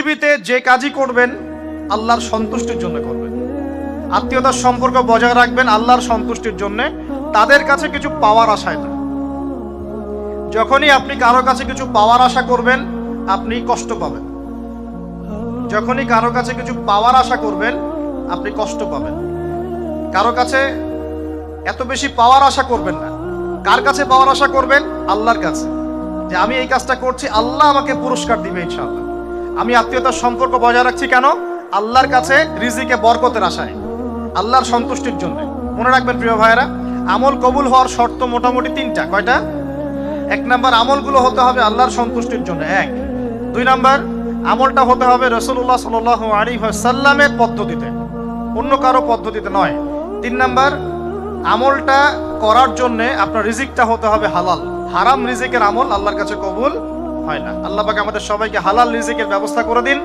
পৃথিবীতে যে কাজই করবেন আল্লাহর সন্তুষ্টির জন্য করবেন। আত্মীয়তার সম্পর্ক বজায় রাখবেন আল্লাহর সন্তুষ্টির জন্য, তাদের কাছে কিছু পাওয়ার আশায় না। যখনই আপনি কারো কাছে কিছু পাওয়ার আশা করবেন আপনি কষ্ট পাবেন। যখনই কারো কাছে কিছু পাওয়ার আশা করবেন আপনি কষ্ট পাবেন। কারো কাছে এত বেশি পাওয়ার আশা করবেন না। কার কাছে পাওয়ার আশা করবেন? আল্লাহর কাছে, যে আমি এই কাজটা করছি আল্লাহ আমাকে পুরস্কার দিবে ইনশাআল্লাহ। আমি আত্মীয়তার সম্পর্ক বজায় রাখছি কেন? আল্লাহর কাছে রিজিকে বরকতের আশায়, আল্লাহর সন্তুষ্টির জন্য। মনে রাখবেন প্রিয় ভাইয়েরা, আমল কবুল হওয়ার শর্ত মোটামুটি তিনটা। কয়টা? 1 নাম্বার, আমলগুলো হতে হবে আল্লাহর সন্তুষ্টির জন্য। 1 2 নাম্বার, আমলটা হতে হবে রাসূলুল্লাহ সাল্লাল্লাহু আলাইহি ওয়াসাল্লামের পদ্ধতিতে, অন্য কারো পদ্ধতিতে নয়। 3 নাম্বার, আমলটা করার জন্য আপনার রিজিকটা হতে হবে হালাল। হারাম রিজিকের আমল আল্লাহর কাছে কবুল হয় না। আল্লাহ পাক আমাদের সবাইকে হালাল রিজিকের ব্যবস্থা করে দিন।